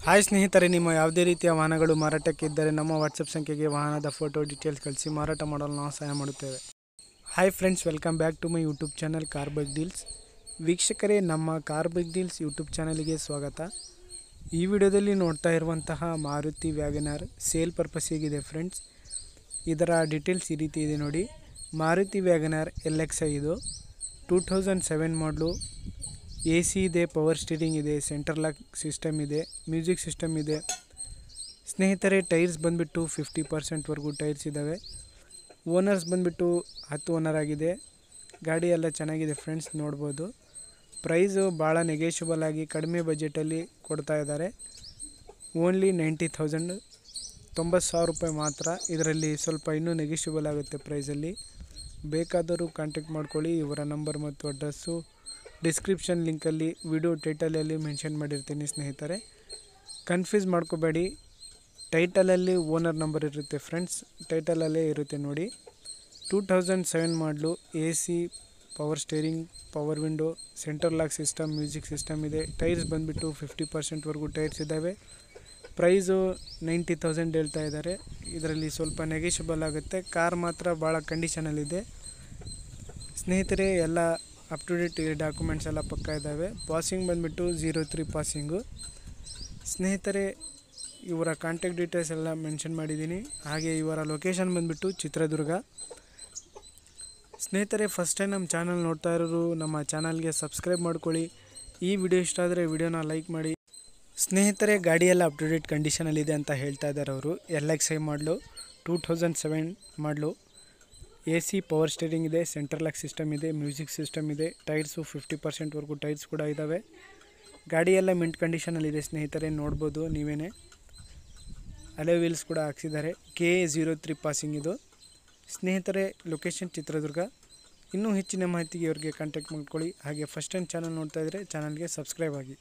Hi ಸ್ನೇಹಿತರೆ, ನಿಮ್ಮ ಯಾವುದೇ ರೀತಿಯ ವಾಹನಗಳು ಮಾರಾಟಕ್ಕೆ ಇದ್ದರೆ ನಮ್ಮ ವಾಟ್ಸಪ್ ಸಂಖ್ಯೆಗೆ ವಾಹನದ ಫೋಟೋ ಡೀಟೇಲ್ಸ್ ಕಳಿಸಿ ಮಾರಾಟ ಮಾಡಲು ನಾವು ಸಹಾಯ ಮಾಡುತ್ತೇವೆ. Hi friends, welcome back to my YouTube channel car bike deals. ವೀಕ್ಷಕರೇ, ನಮ್ಮ ಕಾರ್ ಬೈಕ್ ಡೀಲ್ಸ್ ಯೂಟ್ಯೂಬ್ ಚಾನಲ್ಗೆ ಸ್ವಾಗತ. ಈ ವಿಡಿಯೋದಲ್ಲಿ ನೋಡ್ತಾ ಇರುವಂತಹ ಮಾರುತಿ ವ್ಯಾಗನಾರ್ ಸೇಲ್ ಪರ್ಪಸ್ಸಿಗಿದೆ ಫ್ರೆಂಡ್ಸ್. ಇದರ ಡೀಟೇಲ್ಸ್ ಈ ರೀತಿ ಇದೆ ನೋಡಿ. ಮಾರುತಿ ವ್ಯಾಗನಾರ್ LXi ಇದು 2007 ಮಾಡಲು. AC ಇದೆ, ಪವರ್ ಸ್ಟೀರಿಂಗ್ ಇದೆ, ಸೆಂಟರ್ ಲಾಕ್ ಸಿಸ್ಟಮ್ ಇದೆ, ಮ್ಯೂಸಿಕ್ ಸಿಸ್ಟಮ್ ಇದೆ. ಸ್ನೇಹಿತರೆ, ಟೈರ್ಸ್ ಬಂದುಬಿಟ್ಟು 50% ಟೈರ್ಸ್ ಇದ್ದಾವೆ. ಓನರ್ಸ್ ಬಂದುಬಿಟ್ಟು 10 ಓನರ್ ಆಗಿದೆ. ಗಾಡಿ ಎಲ್ಲ ಚೆನ್ನಾಗಿದೆ ಫ್ರೆಂಡ್ಸ್, ನೋಡ್ಬೋದು. ಪ್ರೈಸು ಭಾಳ ನೆಗೆಷಿಬಲ್ ಆಗಿ ಕಡಿಮೆ ಬಜೆಟಲ್ಲಿ ಕೊಡ್ತಾ ಇದ್ದಾರೆ. ಓನ್ಲಿ 90,000, 90,000 ರೂಪಾಯಿ ಮಾತ್ರ. ಇದರಲ್ಲಿ ಸ್ವಲ್ಪ ಇನ್ನೂ ನೆಗೆಷಿಬಲ್ ಆಗುತ್ತೆ ಪ್ರೈಸಲ್ಲಿ. ಬೇಕಾದರೂ ಕಾಂಟ್ಯಾಕ್ಟ್ ಮಾಡ್ಕೊಳ್ಳಿ. ಇವರ ನಂಬರ್ ಮತ್ತು ಅಡ್ರೆಸ್ಸು ಡಿಸ್ಕ್ರಿಪ್ಷನ್ ಲಿಂಕಲ್ಲಿ, ವಿಡಿಯೋ ಟೈಟಲಲ್ಲಿ ಮೆನ್ಷನ್ ಮಾಡಿರ್ತೀನಿ ಸ್ನೇಹಿತರೆ. ಕನ್ಫ್ಯೂಸ್ ಮಾಡ್ಕೋಬೇಡಿ, ಟೈಟಲಲ್ಲಿ ಓನರ್ ನಂಬರ್ ಇರುತ್ತೆ ಫ್ರೆಂಡ್ಸ್, ಟೈಟಲಲ್ಲೇ ಇರುತ್ತೆ ನೋಡಿ. 2007 ಮಾಡಲು. AC, power steering, power window, centre lock system, music system ಇದೆ. ಟೈರ್ಸ್ ಬಂದುಬಿಟ್ಟು 50% ಟೈರ್ಸ್ ಇದ್ದಾವೆ. ಪ್ರೈಸು 90,000 ಹೇಳ್ತಾ ಇದ್ದಾರೆ. ಇದರಲ್ಲಿ ಸ್ವಲ್ಪ ನೆಗೆಷಿಬಲ್ ಆಗುತ್ತೆ. ಕಾರ್ ಮಾತ್ರ ಭಾಳ ಕಂಡೀಷನಲ್ಲಿದೆ ಸ್ನೇಹಿತರೆ. ಎಲ್ಲ ಅಪ್ ಟು ಡೇಟ್ ಡಾಕ್ಯುಮೆಂಟ್ಸ್ ಎಲ್ಲ ಪಕ್ಕ ಇದ್ದಾವೆ. ಪಾಸಿಂಗ್ ಬಂದುಬಿಟ್ಟು 03 ಪಾಸಿಂಗು ಸ್ನೇಹಿತರೆ. ಇವರ ಕಾಂಟ್ಯಾಕ್ಟ್ ಡೀಟೇಲ್ಸ್ ಎಲ್ಲ ಮೆನ್ಷನ್ ಮಾಡಿದ್ದೀನಿ. ಹಾಗೆ ಇವರ ಲೊಕೇಶನ್ ಬಂದುಬಿಟ್ಟು ಚಿತ್ರದುರ್ಗ. ಸ್ನೇಹಿತರೆ, ಫಸ್ಟ್ ಟೈಮ್ ನಮ್ಮ ಚಾನಲ್ ನೋಡ್ತಾ ಇರೋರು ನಮ್ಮ ಚಾನಲ್ಗೆ ಸಬ್ಸ್ಕ್ರೈಬ್ ಮಾಡ್ಕೊಳ್ಳಿ. ಈ ವಿಡಿಯೋ ಇಷ್ಟ ಆದರೆ ವಿಡಿಯೋನ ಲೈಕ್ ಮಾಡಿ ಸ್ನೇಹಿತರೆ. ಗಾಡಿಯೆಲ್ಲ ಅಪ್ ಟು ಡೇಟ್ ಕಂಡೀಷನಲ್ಲಿದೆ ಅಂತ ಹೇಳ್ತಾ ಇದ್ದಾರೆ ಅವರು. LXi ಮಾಡಲು, 2007 ಮಾಡಲು. AC, ಪವರ್ ಸ್ಟೇರಿಂಗ್ ಇದೆ, ಸೆಂಟರ್ ಲಾಕ್ ಸಿಸ್ಟಮ್ ಇದೆ, ಮ್ಯೂಸಿಕ್ ಸಿಸ್ಟಮ್ ಇದೆ. ಟೈರ್ಸು 50% ಟೈರ್ಸ್ ಕೂಡ ಇದ್ದಾವೆ. ಗಾಡಿಯೆಲ್ಲ ಮಿಂಟ್ ಕಂಡೀಷನಲ್ಲಿದೆ ಸ್ನೇಹಿತರೆ, ನೋಡ್ಬೋದು ನೀವೇ. ಅಲೆ ವೀಲ್ಸ್ ಕೂಡ ಹಾಕ್ಸಿದ್ದಾರೆ. KA03 ಪಾಸಿಂಗ್ ಇದು ಸ್ನೇಹಿತರೆ. ಲೊಕೇಶನ್ ಚಿತ್ರದುರ್ಗ. ಇನ್ನೂ ಹೆಚ್ಚಿನ ಮಾಹಿತಿಗೆ ಇವರಿಗೆ ಕಾಂಟ್ಯಾಕ್ಟ್ ಮಾಡ್ಕೊಳ್ಳಿ. ಹಾಗೆ ಫಸ್ಟ್ ಟೈಮ್ ಚಾನಲ್ ನೋಡ್ತಾ ಇದ್ದರೆ ಚಾನಲ್ಗೆ ಸಬ್ಸ್ಕ್ರೈಬ್ ಆಗಿ.